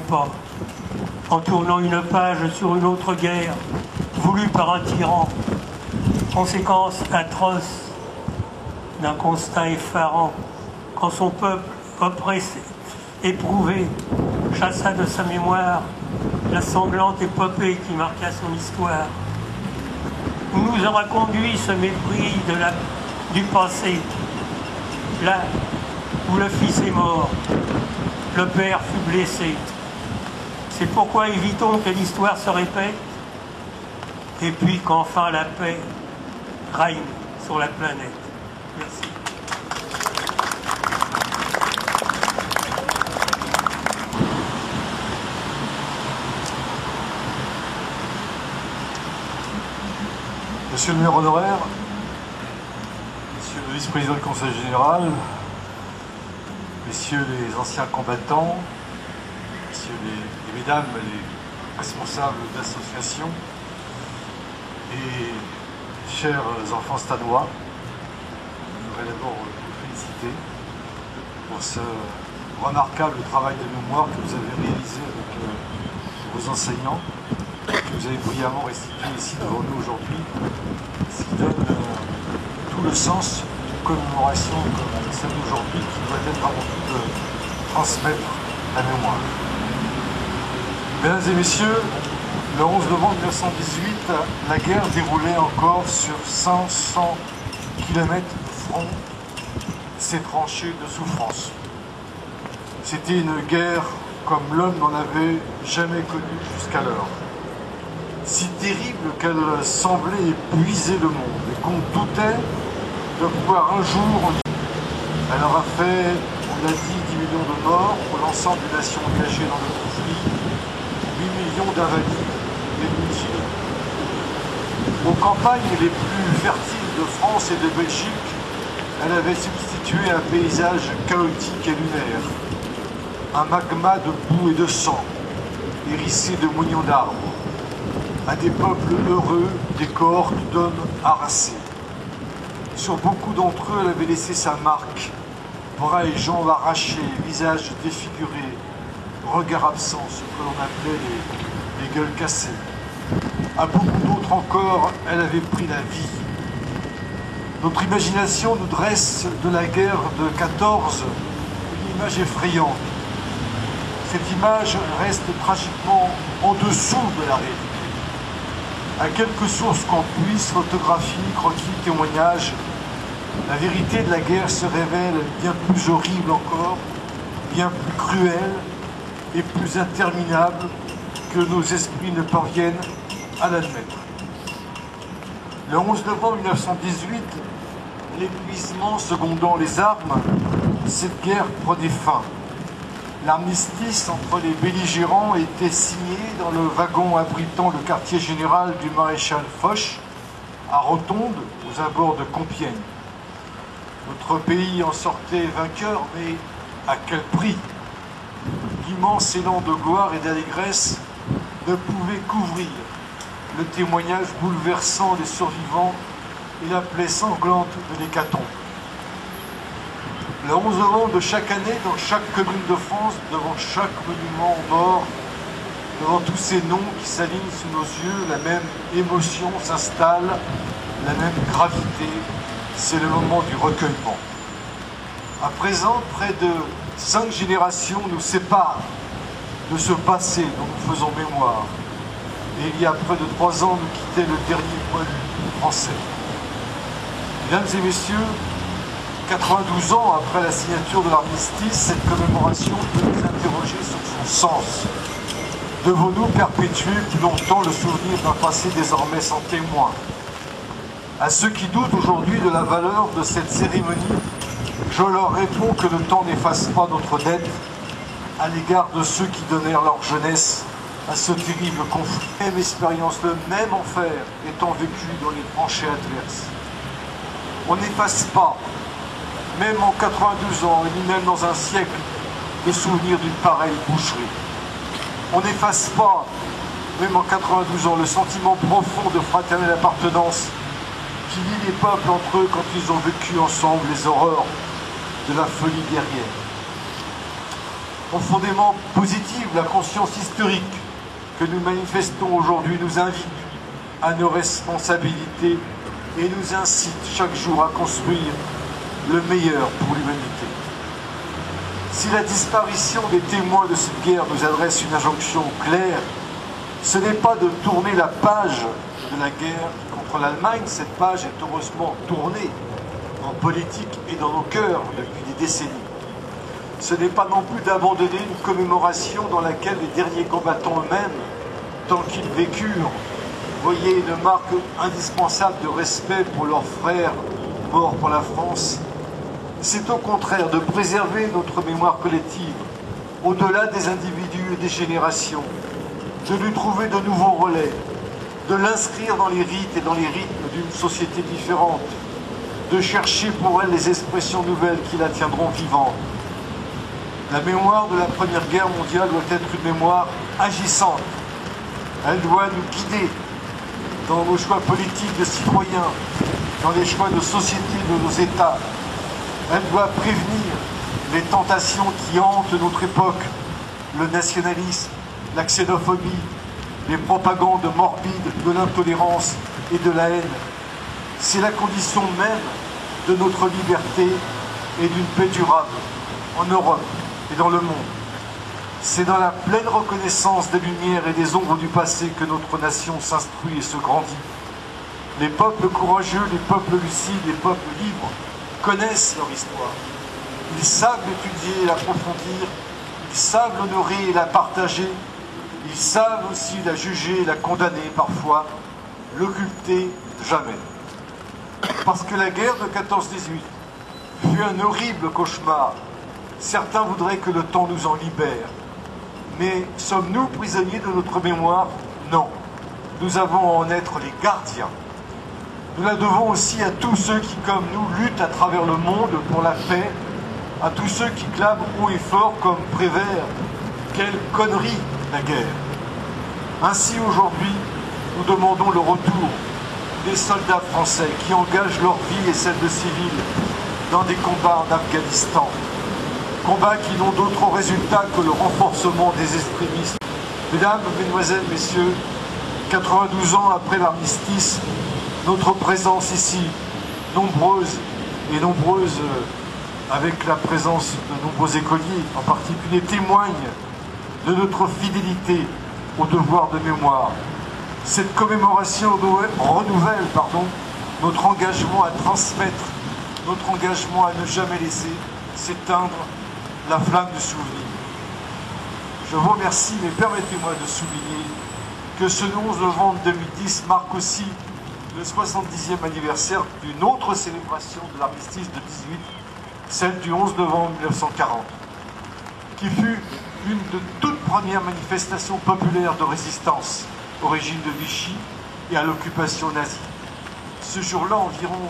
pas, en tournant une page sur une autre guerre, voulue par un tyran, conséquence atroce d'un constat effarant, quand son peuple oppressé, éprouvé, chassa de sa mémoire la sanglante épopée qui marqua son histoire. Où nous aura conduit ce mépris du passé, là où le fils est mort, le père fut blessé. C'est pourquoi évitons que l'histoire se répète, et puis qu'enfin la paix règne sur la planète. Merci. Monsieur le maire honoraire, monsieur le vice-président du conseil général, messieurs les anciens combattants, messieurs et mesdames les responsables d'associations et chers enfants stanois, je voudrais d'abord vous féliciter pour ce remarquable travail de mémoire que vous avez réalisé avec vos enseignants, que vous avez brillamment restitué ici devant nous aujourd'hui, ce qui donne tout le sens d'une commémoration comme celle d'aujourd'hui qui doit être avant tout de transmettre la mémoire. Mesdames et messieurs, le 11 novembre 1918, la guerre déroulait encore sur 500 km de front, ses tranchées de souffrance. C'était une guerre comme l'homme n'en avait jamais connue jusqu'alors. Si terrible qu'elle semblait épuiser le monde et qu'on doutait de pouvoir un jour... Elle aura fait, on l'a dit, 10 millions de morts pour l'ensemble des nations engagées dans le conflit, 8 millions d'invalides et de mutilés. Aux campagnes les plus fertiles de France et de Belgique, elle avait substitué un paysage chaotique et lunaire, un magma de boue et de sang, hérissé de moignons d'arbres, à des peuples heureux, des cohortes d'hommes harassés. Sur beaucoup d'entre eux, elle avait laissé sa marque, bras et jambes arrachés, visages défigurés, regards absents, ce que l'on appelait les gueules cassées. À beaucoup d'autres encore, elle avait pris la vie. Notre imagination nous dresse de la guerre de 14 une image effrayante. Cette image reste tragiquement en dessous de la réalité. À quelque source qu'on puisse, photographie, croquis, témoignages, la vérité de la guerre se révèle bien plus horrible encore, bien plus cruelle et plus interminable que nos esprits ne parviennent à l'admettre. Le 11 novembre 1918, l'épuisement secondant les armes, cette guerre prenait fin. L'armistice entre les belligérants était signé dans le wagon abritant le quartier général du maréchal Foch, à Rotonde, aux abords de Compiègne. Notre pays en sortait vainqueur, mais à quel prix? L'immense élan de gloire et d'allégresse ne pouvait couvrir le témoignage bouleversant des survivants et la plaie sanglante de l'hécatombe. Le 11 novembre de chaque année, dans chaque commune de France, devant chaque monument aux morts, devant tous ces noms qui s'alignent sous nos yeux, la même émotion s'installe, la même gravité, c'est le moment du recueillement. À présent, près de 5 générations nous séparent de ce passé dont nous faisons mémoire. Et il y a près de 3 ans, nous quittait le dernier poilu français. Mesdames et messieurs, 92 ans après la signature de l'armistice, cette commémoration peut nous interroger sur son sens. Devons-nous perpétuer plus longtemps le souvenir d'un passé désormais sans témoin? À ceux qui doutent aujourd'hui de la valeur de cette cérémonie, je leur réponds que le temps n'efface pas notre dette à l'égard de ceux qui donnèrent leur jeunesse à ce terrible conflit. Même expérience, le même enfer étant vécu dans les tranchées adverses. On n'efface pas, même en 92 ans, et ni même dans un siècle, le souvenir d'une pareille boucherie. On n'efface pas, même en 92 ans, le sentiment profond de fraternelle appartenance qui lie les peuples entre eux quand ils ont vécu ensemble les horreurs de la folie guerrière. Profondément positive, la conscience historique que nous manifestons aujourd'hui nous invite à nos responsabilités et nous incite chaque jour à construire le meilleur pour l'humanité. Si la disparition des témoins de cette guerre nous adresse une injonction claire, ce n'est pas de tourner la page de la guerre contre l'Allemagne. Cette page est heureusement tournée en politique et dans nos cœurs depuis des décennies. Ce n'est pas non plus d'abandonner une commémoration dans laquelle les derniers combattants eux-mêmes, tant qu'ils vécurent, voyaient une marque indispensable de respect pour leurs frères morts pour la France. C'est au contraire de préserver notre mémoire collective, au-delà des individus et des générations, de lui trouver de nouveaux relais, de l'inscrire dans les rites et dans les rythmes d'une société différente, de chercher pour elle les expressions nouvelles qui la tiendront vivante. La mémoire de la Première Guerre mondiale doit être une mémoire agissante. Elle doit nous guider dans nos choix politiques de citoyens, dans les choix de société de nos États. Elle doit prévenir les tentations qui hantent notre époque, le nationalisme, la xénophobie, les propagandes morbides de l'intolérance et de la haine. C'est la condition même de notre liberté et d'une paix durable en Europe et dans le monde. C'est dans la pleine reconnaissance des lumières et des ombres du passé que notre nation s'instruit et se grandit. Les peuples courageux, les peuples lucides, les peuples libres connaissent leur histoire. Ils savent l'étudier et l'approfondir, ils savent l'honorer et la partager, ils savent aussi la juger et la condamner parfois, l'occulter jamais. Parce que la guerre de 14-18 fut un horrible cauchemar. Certains voudraient que le temps nous en libère. Mais sommes-nous prisonniers de notre mémoire? Non. Nous avons à en être les gardiens. Nous la devons aussi à tous ceux qui, comme nous, luttent à travers le monde pour la paix, à tous ceux qui clament haut et fort comme Prévert. Quelle connerie, la guerre! Ainsi, aujourd'hui, nous demandons le retour des soldats français qui engagent leur vie et celle de civils dans des combats en Afghanistan. Combats qui n'ont d'autre résultat que le renforcement des extrémistes. Mesdames, Mesdemoiselles, Messieurs, 92 ans après l'armistice, notre présence ici, nombreuse avec la présence de nombreux écoliers en particulier, témoigne de notre fidélité au devoir de mémoire. Cette commémoration renouvelle notre engagement à transmettre, notre engagement à ne jamais laisser s'éteindre la flamme du souvenir. Je vous remercie, mais permettez-moi de souligner que ce 11 novembre 2010 marque aussi le 70e anniversaire d'une autre célébration de l'armistice de 18, celle du 11 novembre 1940, qui fut une de toutes premières manifestations populaires de résistance au régime de Vichy et à l'occupation nazie. Ce jour-là, environ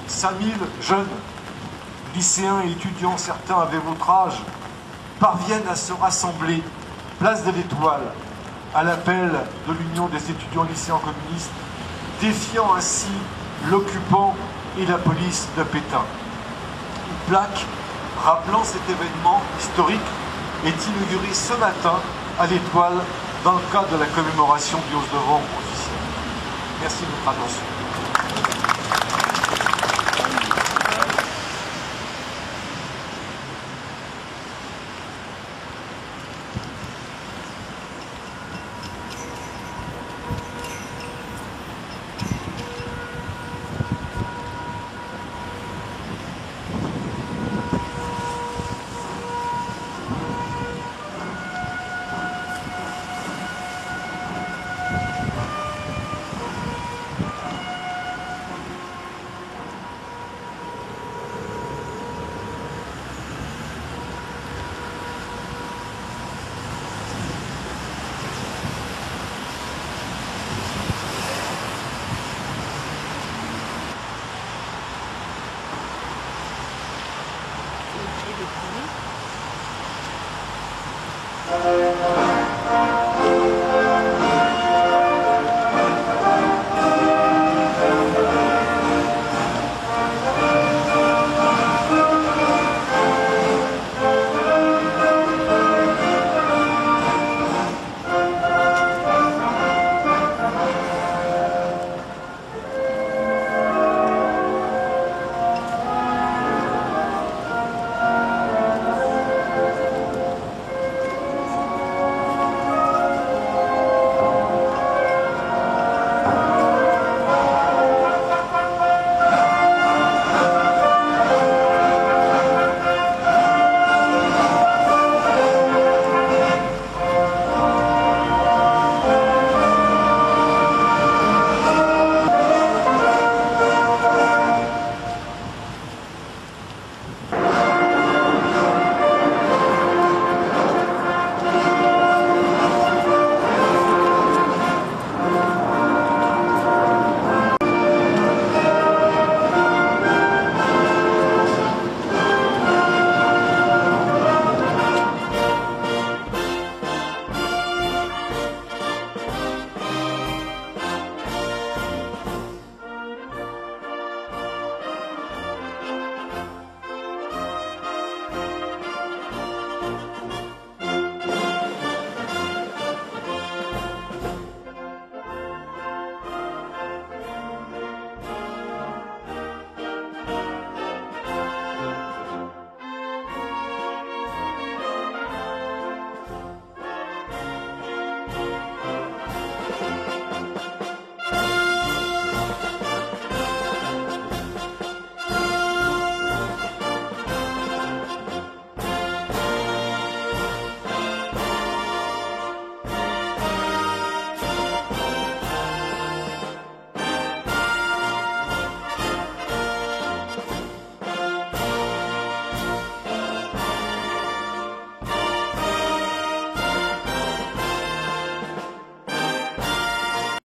5000 jeunes, lycéens et étudiants, certains avaient votre âge, parviennent à se rassembler, place de l'Étoile, à l'appel de l'Union des étudiants lycéens communistes, défiant ainsi l'occupant et la police de Pétain. Une plaque rappelant cet événement historique est inaugurée ce matin à l'Étoile dans le cadre de la commémoration du 11 novembre officiel. Merci de votre attention.